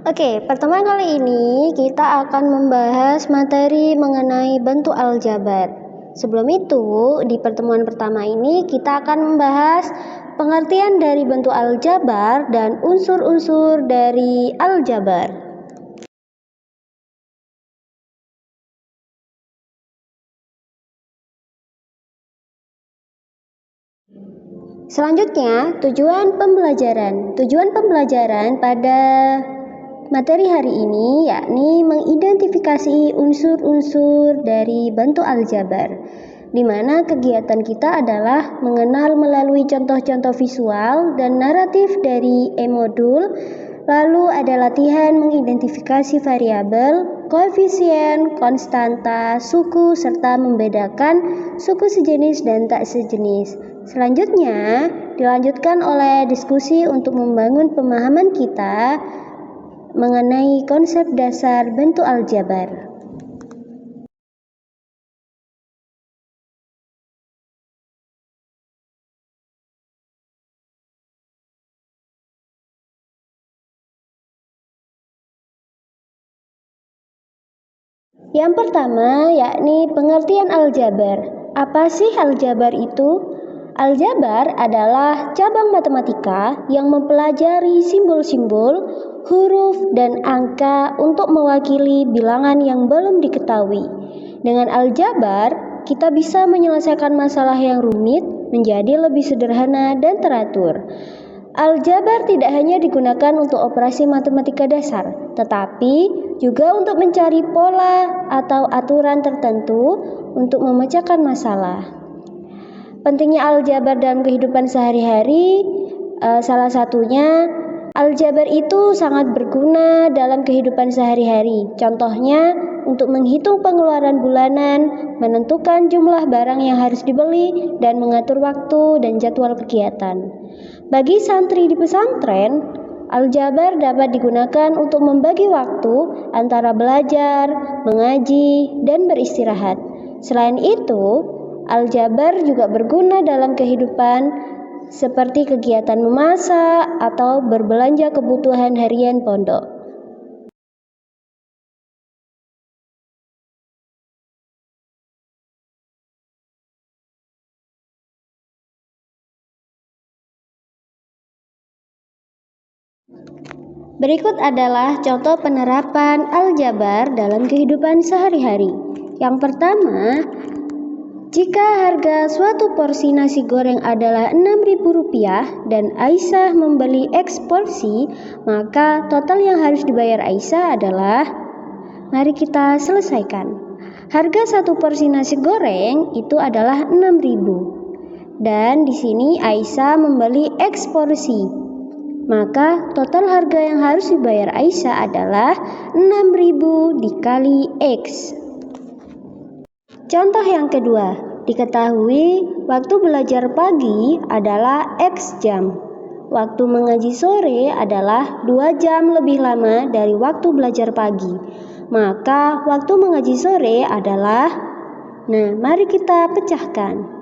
Oke, pertemuan kali ini kita akan membahas materi mengenai bentuk aljabar. Sebelum itu, di pertemuan pertama ini kita akan membahas pengertian dari bentuk aljabar dan unsur-unsur dari aljabar. Selanjutnya, tujuan pembelajaran. Tujuan pembelajaran pada materi hari ini yakni mengidentifikasi unsur-unsur dari bentuk aljabar, di mana kegiatan kita adalah mengenal melalui contoh-contoh visual dan naratif dari e-modul. Lalu ada latihan mengidentifikasi variabel, koefisien, konstanta, suku, serta membedakan suku sejenis dan tak sejenis. Selanjutnya, dilanjutkan oleh diskusi untuk membangun pemahaman kita mengenai konsep dasar bentuk aljabar. Yang pertama yakni pengertian aljabar. Apa sih aljabar itu? Aljabar adalah cabang matematika yang mempelajari simbol-simbol, huruf, dan angka untuk mewakili bilangan yang belum diketahui. Dengan aljabar, kita bisa menyelesaikan masalah yang rumit menjadi lebih sederhana dan teratur. Aljabar tidak hanya digunakan untuk operasi matematika dasar, tetapi juga untuk mencari pola atau aturan tertentu untuk memecahkan masalah. Pentingnya aljabar dalam kehidupan sehari-hari, salah satunya aljabar itu sangat berguna dalam kehidupan sehari-hari. Contohnya untuk menghitung pengeluaran bulanan, menentukan jumlah barang yang harus dibeli, dan mengatur waktu dan jadwal kegiatan. Bagi santri di pesantren, aljabar dapat digunakan untuk membagi waktu antara belajar, mengaji, dan beristirahat. Selain itu, aljabar juga berguna dalam kehidupan seperti kegiatan memasak atau berbelanja kebutuhan harian pondok. Berikut adalah contoh penerapan aljabar dalam kehidupan sehari-hari. Yang pertama, jika harga suatu porsi nasi goreng adalah Rp6.000 dan Aisyah membeli X porsi, maka total yang harus dibayar Aisyah adalah, mari kita selesaikan. Harga satu porsi nasi goreng itu adalah Rp6.000 dan di sini Aisyah membeli X porsi. Maka total harga yang harus dibayar Aisyah adalah 6.000 dikali X. Contoh yang kedua, diketahui waktu belajar pagi adalah X jam. Waktu mengaji sore adalah 2 jam lebih lama dari waktu belajar pagi. Maka waktu mengaji sore adalah, mari kita pecahkan.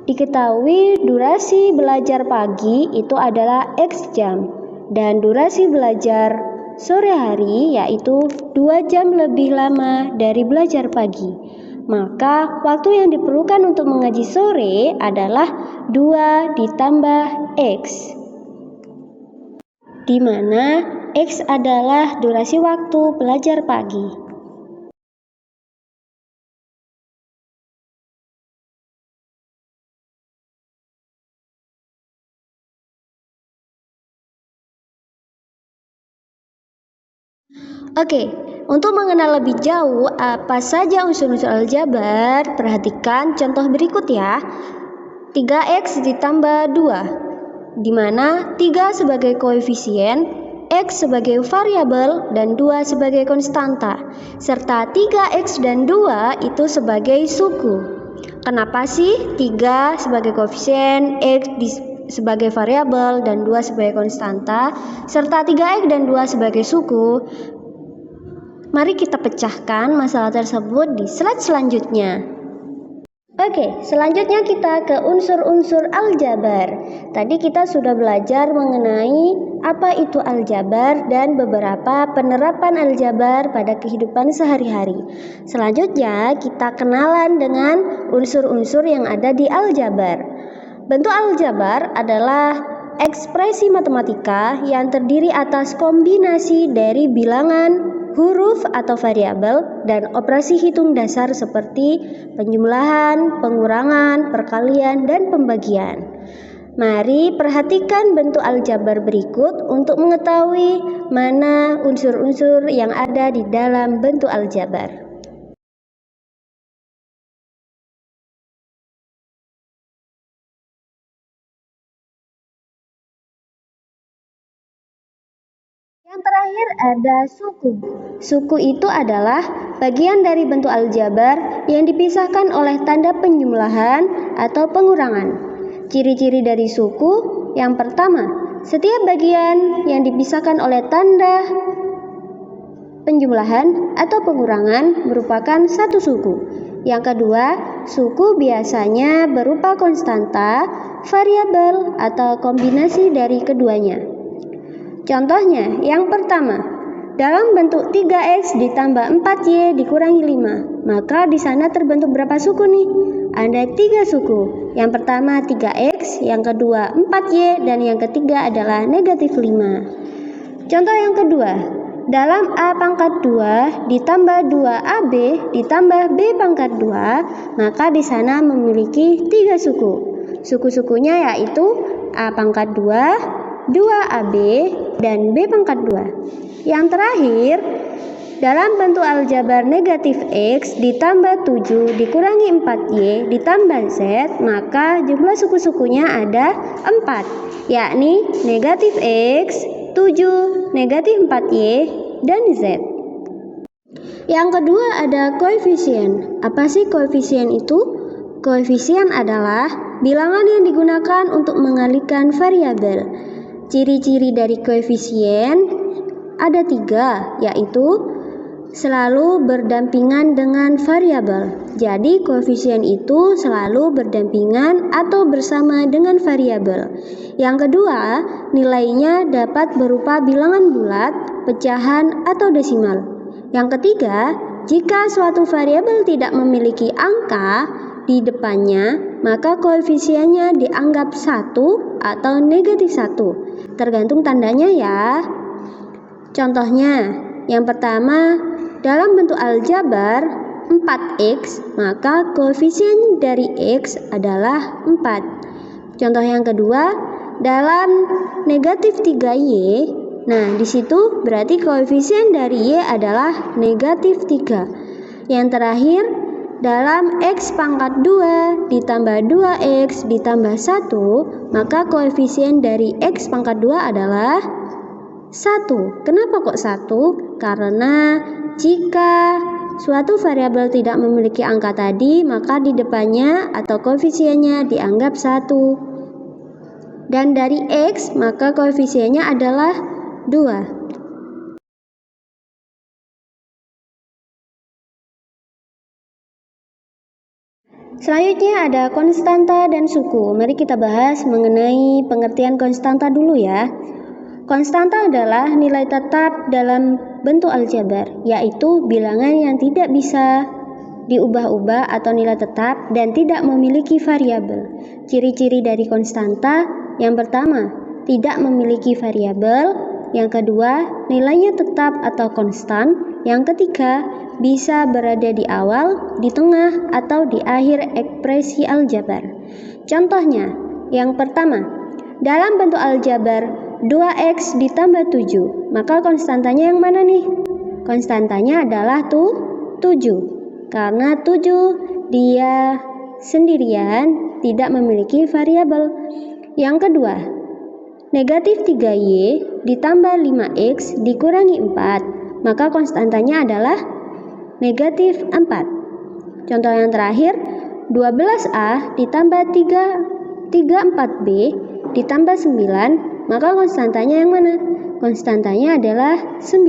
Diketahui durasi belajar pagi itu adalah X jam dan durasi belajar sore hari yaitu 2 jam lebih lama dari belajar pagi. Maka waktu yang diperlukan untuk mengaji sore adalah 2 ditambah X, di mana X adalah durasi waktu belajar pagi. Oke, untuk mengenal lebih jauh apa saja unsur-unsur aljabar, perhatikan contoh berikut ya. 3x ditambah 2, di mana 3 sebagai koefisien, X sebagai variabel, dan 2 sebagai konstanta, serta 3x dan 2 itu sebagai suku. Kenapa sih 3 sebagai koefisien, X sebagai variabel, dan 2 sebagai konstanta, serta 3x dan 2 sebagai suku? Mari kita pecahkan masalah tersebut di slide selanjutnya. Oke, selanjutnya kita ke unsur-unsur aljabar. Tadi kita sudah belajar mengenai apa itu aljabar dan beberapa penerapan aljabar pada kehidupan sehari-hari. Selanjutnya kita kenalan dengan unsur-unsur yang ada di aljabar. Bentuk aljabar adalah ekspresi matematika yang terdiri atas kombinasi dari bilangan, huruf atau variabel, dan operasi hitung dasar seperti penjumlahan, pengurangan, perkalian, dan pembagian. Mari perhatikan bentuk aljabar berikut untuk mengetahui mana unsur-unsur yang ada di dalam bentuk aljabar. Yang terakhir ada suku. Suku itu adalah bagian dari bentuk aljabar yang dipisahkan oleh tanda penjumlahan atau pengurangan. Ciri-ciri dari suku yang pertama, setiap bagian yang dipisahkan oleh tanda penjumlahan atau pengurangan merupakan satu suku. Yang kedua, suku biasanya berupa konstanta, variabel, atau kombinasi dari keduanya. Contohnya, yang pertama, dalam bentuk 3x ditambah 4y dikurangi 5, maka di sana terbentuk berapa suku nih? Ada 3 suku. Yang pertama 3x, yang kedua 4y, dan yang ketiga adalah negatif 5. Contoh yang kedua, dalam a pangkat 2 ditambah 2ab ditambah b pangkat 2, maka di sana memiliki 3 suku. Suku-sukunya yaitu a pangkat 2, 2ab, dan b pangkat 2. Yang terakhir, dalam bentuk aljabar negatif x ditambah 7 dikurangi 4y ditambah z, maka jumlah suku-sukunya ada 4, yakni negatif x, 7, negatif 4y, dan z. Yang kedua ada koefisien. Apa sih koefisien itu? Koefisien adalah bilangan yang digunakan untuk mengalihkan variabel. Ciri-ciri dari koefisien ada 3, yaitu selalu berdampingan dengan variabel. Jadi koefisien itu selalu berdampingan atau bersama dengan variabel. Yang kedua, nilainya dapat berupa bilangan bulat, pecahan, atau desimal. Yang ketiga, jika suatu variabel tidak memiliki angka di depannya, maka koefisiennya dianggap 1 atau negatif 1, tergantung tandanya ya. Contohnya, yang pertama, dalam bentuk aljabar 4x, maka koefisien dari x adalah 4. Contoh yang kedua, dalam negatif 3y, nah di situ berarti koefisien dari y adalah negatif 3. Yang terakhir, dalam x pangkat 2 ditambah 2x ditambah 1, maka koefisien dari x pangkat 2 adalah 1. Kenapa kok 1? Karena jika suatu variabel tidak memiliki angka tadi, maka di depannya atau koefisiennya dianggap 1. Dan dari x, maka koefisiennya adalah 2. Selanjutnya ada konstanta dan suku. Mari kita bahas mengenai pengertian konstanta dulu ya. Konstanta adalah nilai tetap dalam bentuk aljabar, yaitu bilangan yang tidak bisa diubah-ubah atau nilai tetap dan tidak memiliki variabel. Ciri-ciri dari konstanta, yang pertama, tidak memiliki variabel. Yang kedua, nilainya tetap atau konstan. Yang ketiga, bisa berada di awal, di tengah, atau di akhir ekspresi aljabar. Contohnya, yang pertama, dalam bentuk aljabar 2x ditambah 7, maka konstantanya yang mana nih? Konstantanya adalah 7, karena 7 dia sendirian, tidak memiliki variabel. Yang kedua, negatif 3y ditambah 5x dikurangi 4, maka konstantanya adalah negatif 4. Contoh yang terakhir, 12a ditambah 34b ditambah 9, maka konstantanya yang mana? Konstantanya adalah 9.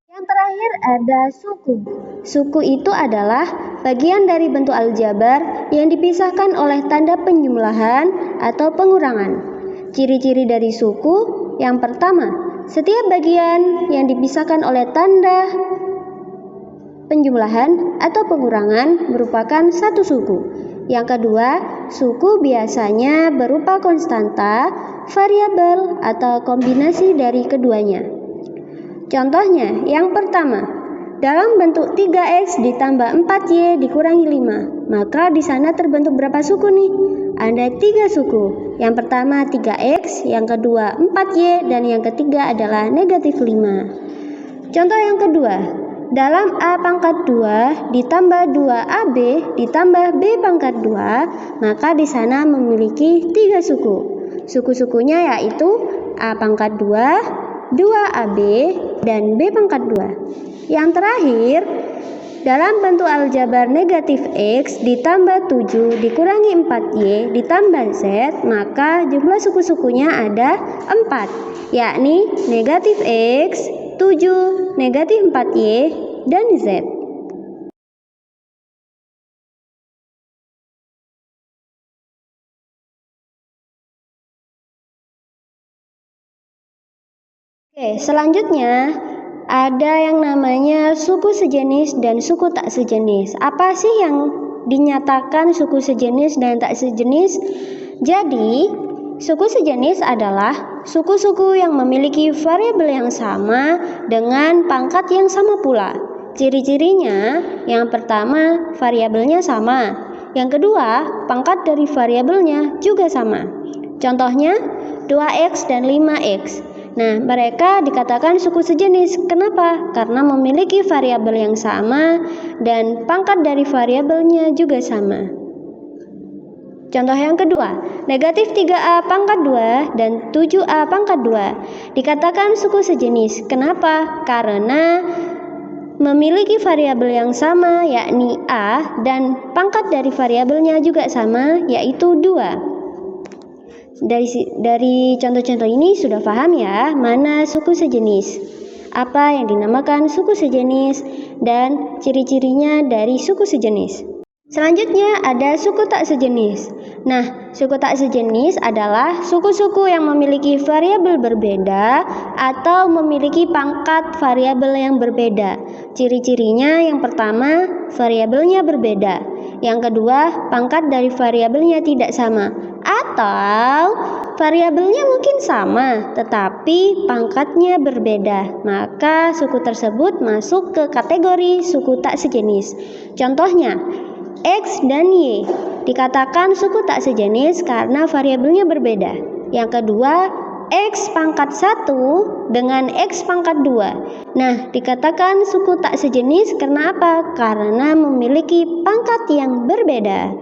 Yang terakhir ada suku. Suku itu adalah bagian dari bentuk aljabar yang dipisahkan oleh tanda penjumlahan atau pengurangan. Ciri-ciri dari suku yang pertama, setiap bagian yang dipisahkan oleh tanda penjumlahan atau pengurangan merupakan satu suku. Yang kedua, suku biasanya berupa konstanta, variabel, atau kombinasi dari keduanya. Contohnya, yang pertama, dalam bentuk 3x ditambah 4y dikurangi 5, maka di sana terbentuk berapa suku nih? Ada 3 suku. Yang pertama 3x, yang kedua 4y, dan yang ketiga adalah negatif 5. Contoh yang kedua, dalam a pangkat 2 ditambah 2ab ditambah b pangkat 2, maka di sana memiliki 3 suku. Suku-sukunya yaitu a pangkat 2, 2ab, dan b pangkat 2. Yang terakhir, dalam bentuk aljabar negatif x ditambah 7 dikurangi 4y ditambah z, maka jumlah suku-sukunya ada 4, yakni negatif x, 7, negatif 4y, dan z. Oke, selanjutnya ada yang namanya suku sejenis dan suku tak sejenis. Apa sih yang dinyatakan suku sejenis dan tak sejenis? Jadi, suku sejenis adalah suku-suku yang memiliki variabel yang sama dengan pangkat yang sama pula. Ciri-cirinya, yang pertama, variabelnya sama. Yang kedua, pangkat dari variabelnya juga sama. Contohnya, 2x dan 5x. Nah, mereka dikatakan suku sejenis. Kenapa? Karena memiliki variabel yang sama dan pangkat dari variabelnya juga sama. Contoh yang kedua, negatif 3a pangkat 2 dan 7a pangkat 2 dikatakan suku sejenis. Kenapa? Karena memiliki variabel yang sama, yakni a, dan pangkat dari variabelnya juga sama, yaitu 2. Dari contoh-contoh ini sudah paham ya mana suku sejenis, apa yang dinamakan suku sejenis, dan ciri-cirinya dari suku sejenis. Selanjutnya ada suku tak sejenis. Nah, suku tak sejenis adalah suku-suku yang memiliki variabel berbeda atau memiliki pangkat variabel yang berbeda. Ciri-cirinya yang pertama, variabelnya berbeda. Yang kedua, pangkat dari variabelnya tidak sama. Atau variabelnya mungkin sama, tetapi pangkatnya berbeda. Maka suku tersebut masuk ke kategori suku tak sejenis. Contohnya, x dan y dikatakan suku tak sejenis karena variabelnya berbeda. Yang kedua, x pangkat 1 dengan x pangkat 2. Nah, dikatakan suku tak sejenis karena apa? Karena memiliki pangkat yang berbeda.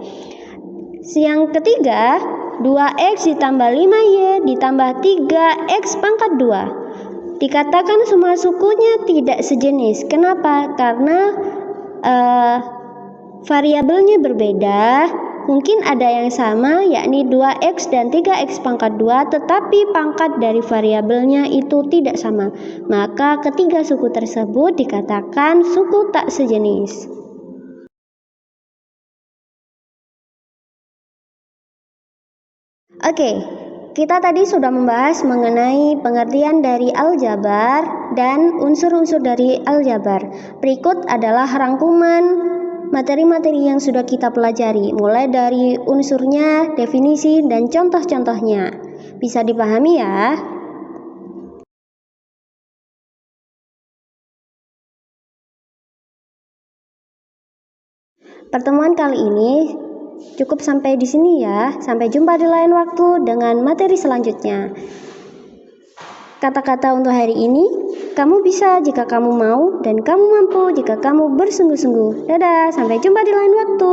Yang ketiga, 2x ditambah 5y ditambah 3x pangkat 2. Dikatakan semua sukunya tidak sejenis. Kenapa? Karena variabelnya berbeda. Mungkin ada yang sama, yakni 2x dan 3x pangkat 2, tetapi pangkat dari variabelnya itu tidak sama. Maka ketiga suku tersebut dikatakan suku tak sejenis. Oke, kita tadi sudah membahas mengenai pengertian dari aljabar dan unsur-unsur dari aljabar. Berikut adalah rangkuman materi-materi yang sudah kita pelajari, mulai dari unsurnya, definisi, dan contoh-contohnya. Bisa dipahami ya? Pertemuan kali ini cukup sampai di sini ya. Sampai jumpa di lain waktu dengan materi selanjutnya. Kata-kata untuk hari ini, kamu bisa jika kamu mau dan kamu mampu jika kamu bersungguh-sungguh. Dadah, sampai jumpa di lain waktu.